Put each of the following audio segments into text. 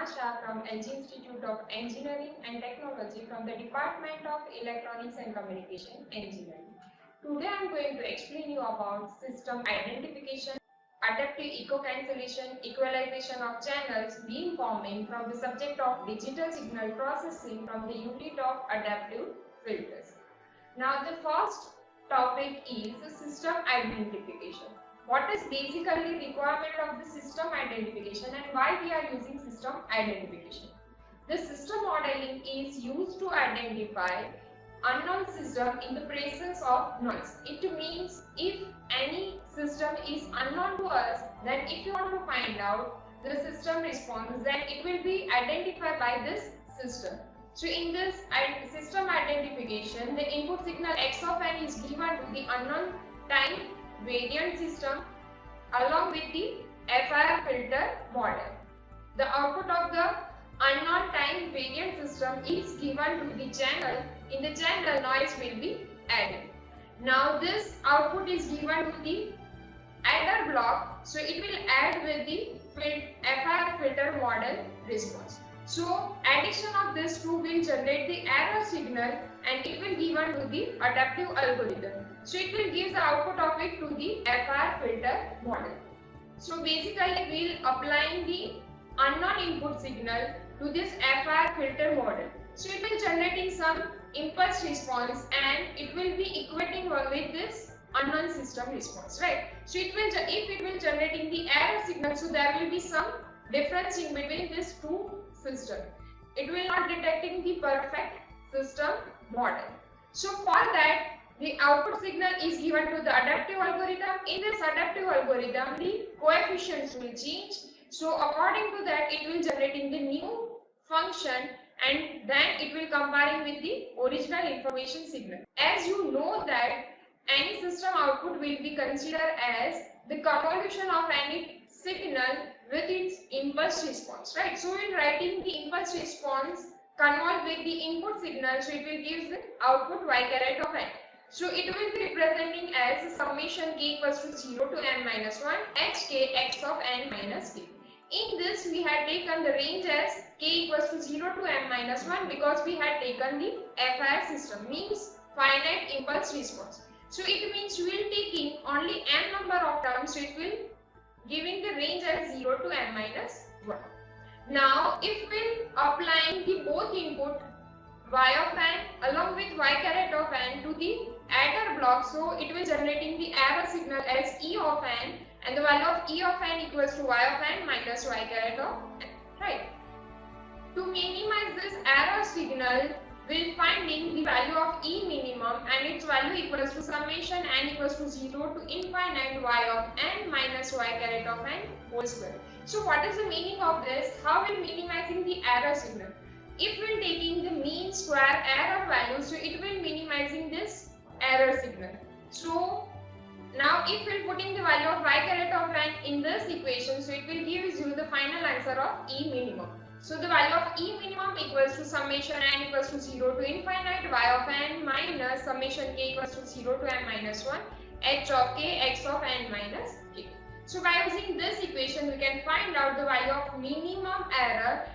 Shah from LG Institute of Engineering and Technology from the Department of Electronics and Communication Engineering. Today I am going to explain you about system identification, adaptive echo cancellation, equalization of channels, beamforming from the subject of digital signal processing from the unit of adaptive filters. Now the first topic is the system identification. What is basically requirement of the system identification and why we are using system identification? The system modeling is used to identify unknown system in the presence of noise. It means if any system is unknown to us, then if you want to find out the system response, then it will be identified by this system. So in this system identification, the input signal x of n is given to the unknown time variant system along with the FIR filter model. The output of the unknown time variant system is given to the channel. In the channel, noise will be added. Now this output is given to the adder block, so it will add with the FIR filter model response. So addition of these two will generate the error signal and it will given to the adaptive algorithm. So it will give the output of it to the FIR filter model. So basically we will applying the unknown input signal to this FIR filter model. So it will generating some impulse response and it will be equating with this unknown system response, right? So it will, if it will generating the error signal, so there will be some difference in between these two system. It will not detecting the perfect system model. So for that, the output signal is given to the adaptive algorithm. In this adaptive algorithm, the coefficients will change. So according to that, it will generating the new function and then it will comparing with the original information signal. As you know that any system output will be considered as the convolution of any signal with its impulse response, right? So in writing the impulse response convolve with the input signal, so it will give the output y caret of n. So it will be representing as summation k equals to 0 to n minus 1 hk x of n minus k. In this we had taken the range as k equals to 0 to n minus 1 because we had taken the FIR system, means finite impulse response. So it means we will taking only n number of terms, so it will giving the range as 0 to n minus 1. Now if we applying the both input y of n along with y caret of n to the adder block, so it will generating the error signal as e of n and the value of e of n equals to y of n minus y caret of n, right? To minimize this error signal, we'll finding the value of e minimum and its value equals to summation n equals to 0 to infinite y of n minus y caret of n whole square. So what is the meaning of this? How we're minimizing the error signal? If we're taking the mean square error value, so it will minimizing this error signal. So now if we're putting the value of y caret of n in this equation, so it will give you the final answer of e minimum. So the value of e minimum equals to summation n equals to 0 to infinite y of n minus summation k equals to 0 to n minus 1 h of k x of n minus k. So by using this equation we can find out the value of minimum error.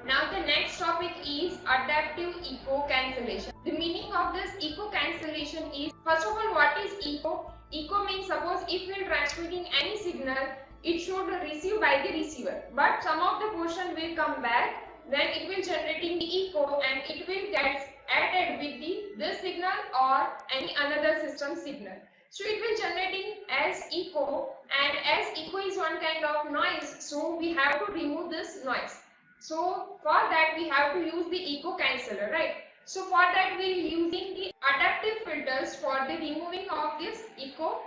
Now the next topic is adaptive echo cancellation. The meaning of this echo cancellation is, first of all, what is echo? Echo means suppose if we are transmitting any signal, it should receive by the receiver, but some of the portion will come back, then it will generating the echo and it will get added with this signal or any another system signal. So it will generating as echo, and as echo is one kind of noise, so we have to remove this noise. So for that we have to use the echo canceller, right? So for that we are using the adaptive filters for the removing of this echo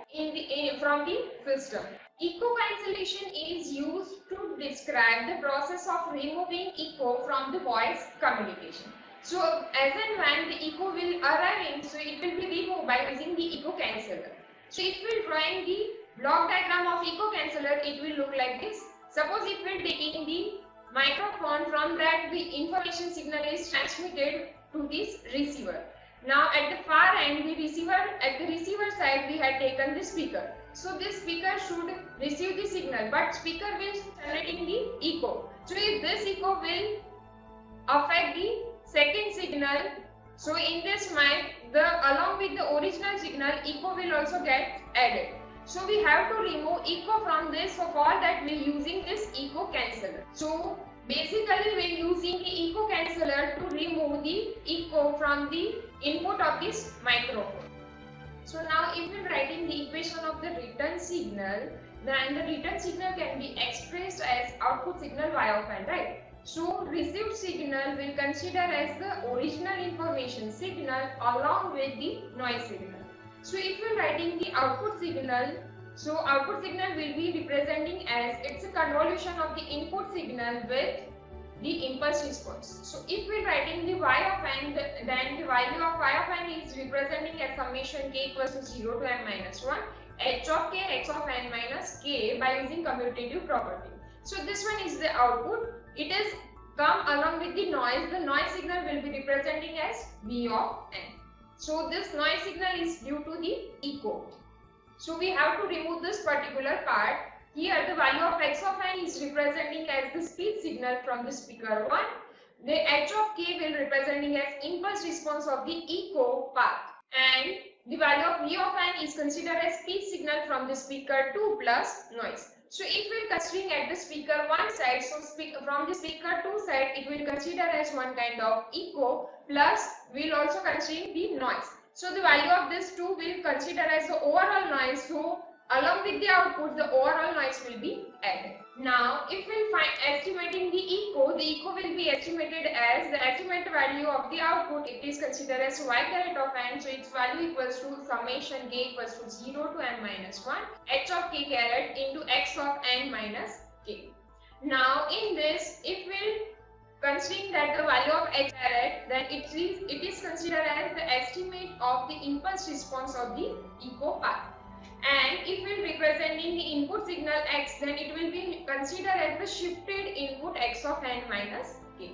from the system. Echo cancellation is used to describe the process of removing echo from the voice communication. So as and when the echo will arrive in, so it will be removed by using the echo canceller. So if we are drawing the block diagram of echo canceller, it will look like this. Suppose if we are taking the microphone, from that the information signal is transmitted to this receiver. Now at the far end, the receiver side we had taken the speaker. So this speaker should receive the signal, but speaker will generating the echo. So if this echo will affect the second signal, so in this mic, along with the original signal, echo will also get added. So we have to remove echo from this. So for that we are using this echo canceller. So basically we are using the echo canceller to remove the echo from the input of this microphone. So now if we are writing the equation of the return signal, then the return signal can be expressed as output signal y of n, right? So received signal will consider as the original information signal along with the noise signal. So if we are writing the output signal, so output signal will be representing as it's a convolution of the input signal with the impulse response. So if we are writing the y of n, then the value of y of n is representing as summation k equals to 0 to n minus 1 h of k x of n minus k by using commutative property. So this one is the output. It is come along with the noise. The noise signal will be representing as v of n. So this noise signal is due to the echo. So we have to remove this particular part. Here the value of x of n is representing as the speech signal from the speaker 1. The h of k will representing as impulse response of the echo path. And the value of v of n is considered as speech signal from the speaker 2 plus noise. So if we are considering at the speaker 1 side, so from the speaker 2 side, it will consider as one kind of echo, plus we will also consider the noise. So the value of this 2 will consider as the overall noise. So along with the output, the overall noise will be added. Now if we find estimating the echo will be estimated as the estimated value of the output. It is considered as y caret of n. So its value equals to summation k equals to 0 to n minus 1 h of k caret into x of n minus k. Now in this, if we considering that the value of h caret, then it is considered as the estimate of the impulse response of the echo path. And if we are representing the input signal x, then it will be considered as the shifted input x of n minus k.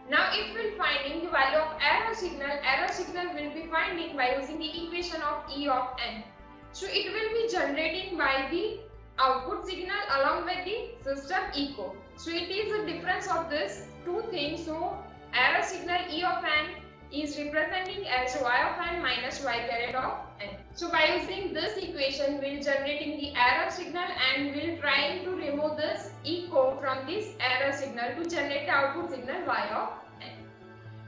Now if we are finding the value of error signal will be finding by using the equation of E of n. So it will be generating by the output signal along with the system echo. So it is a difference of this two things. So error signal E of n is representing as y of n minus y caret of n. So by using this equation, we will generating the error signal and we will trying to remove this echo from this error signal to generate the output signal y of n.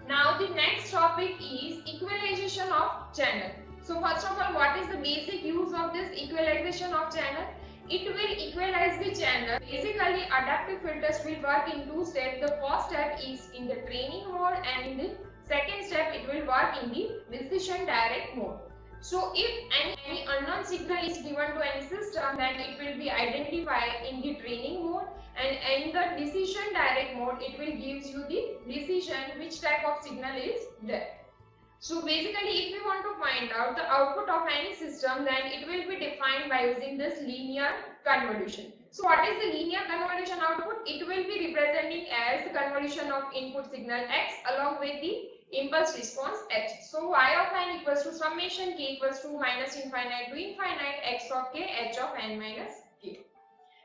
Now the next topic is equalization of channel. So first of all, what is the basic use of this equalization of channel? It will equalize the channel. Basically, adaptive filters will work in two steps. The first step is in the training mode, and in the second step it will work in the decision direct mode. So if any unknown signal is given to any system, then it will be identified in the training mode, and in the decision direct mode it will gives you the decision which type of signal is there. So basically, if we want to find out the output of any system, then it will be defined by using this linear convolution. So what is the linear convolution output? It will be representing as the convolution of input signal x along with the impulse response h. So y of n equals to summation k equals to minus infinite to infinite x of k h of n minus k.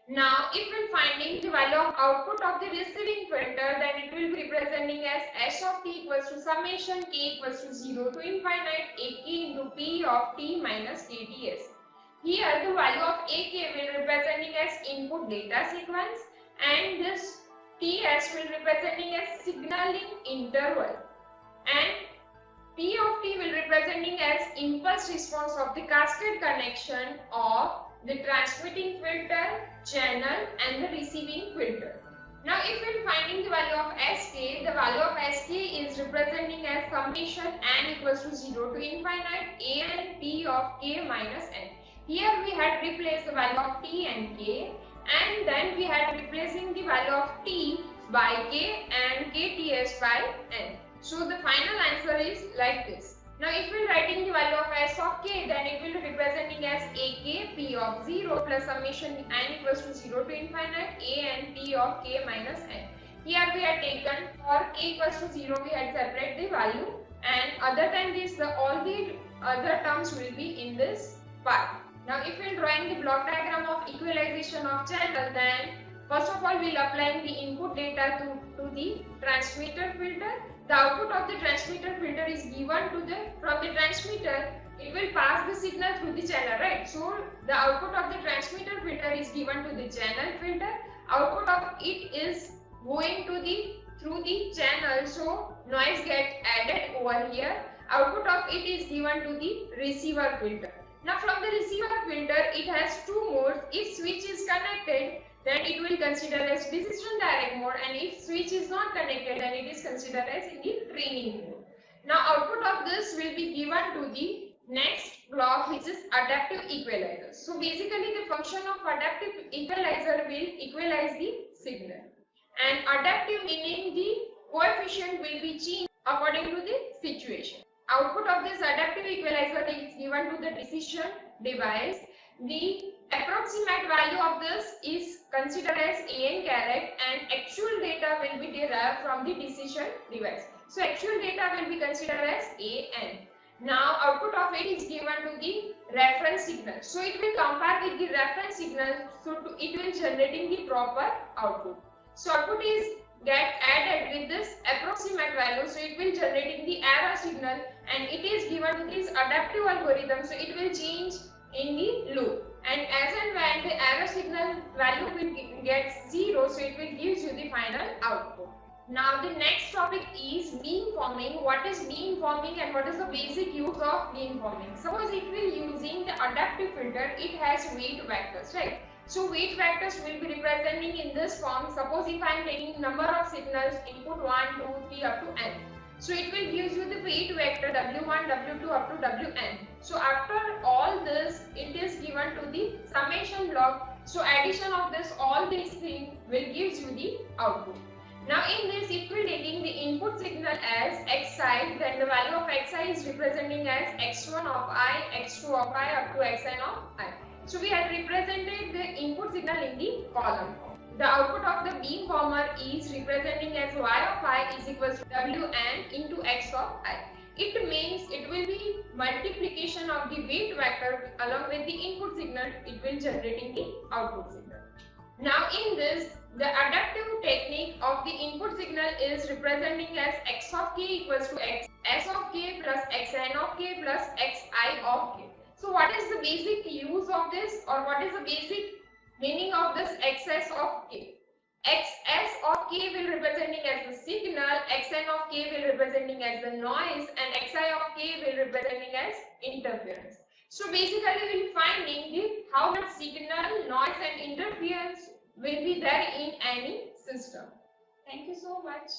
Now if we are finding the value of output of the receiving filter, then it will be representing as s of t equals to summation k equals to 0 to infinite ak into p of t minus kts. Here the value of ak will representing as input data sequence, and this ts will representing as signaling interval, and p of t will representing as impulse response of the cascade connection of the transmitting filter, channel and the receiving filter. Now if we are finding the value of sk, the value of sk is representing as summation n equals to 0 to infinite a and p of k minus n. Here we had replaced the value of t and k, and then we had replacing the value of t by k and kts by n. So the final answer is like this. Now if we are writing the value of s of k, then it will be representing as ak p of 0 plus summation n equals to 0 to infinite a and p of k minus n. Here we had taken for k equals to 0, we had separate the value, and other than this all the other terms will be in this part. Now if we are drawing the block diagram of equalization of channel, then First of all, we'll apply the input data to the transmitter filter. The output of the transmitter filter is given to from the transmitter. It will pass the signal through the channel, right? So the output of the transmitter filter is given to the channel filter. Output of it is going to through the channel, so noise gets added over here. Output of it is given to the receiver filter. Now from the receiver filter, it has two modes. If switch is connected, then it will consider as decision direct mode, and if switch is not connected, then it is considered as in the training mode. Now output of this will be given to the next block, which is adaptive equalizer. So basically the function of adaptive equalizer will equalize the signal, and adaptive meaning the coefficient will be changed according to the situation. Output of this adaptive equalizer is given to the decision device. The approximate value of this is considered as AN caret, and actual data will be derived from the decision device. So actual data will be considered as AN. Now output of it is given to the reference signal. So it will compare with the reference signal, so it will generating the proper output. So output is get added with this approximate value, so it will generating the error signal, and it is given to this adaptive algorithm, so it will change in the loop, and as and when the error signal value will get 0, so it will gives you the final output. Now the next topic is beamforming. What is beamforming and what is the basic use of beamforming? Suppose if we are using the adaptive filter, it has weight vectors, right? So weight vectors will be representing in this form. Suppose if I am taking number of signals, input 1, 2, 3 up to n. So it will give you the weight vector W1, W2 up to Wn. So after all this, it is given to the summation block. So addition of this, all these things will gives you the output. Now in this, if we are taking the input signal as xi, then the value of xi is representing as x1 of I, x2 of I up to xn of I. So we have represented the input signal in the column form. The output of the beamformer is representing as y of I is equals to wn into x of I. It means it will be multiplication of the weight vector along with the input signal, it will generating the output signal. Now in this, the adaptive technique of the input signal is representing as x of k equals to x s of k plus xn of k plus xi of k. So what is the basic use of this, or what is the basic meaning of this xs of k? Xs of k will representing as the signal, xn of k will representing as the noise, and xi of k will representing as interference. So basically we will finding the how much signal, noise and interference will be there in any system. Thank you so much.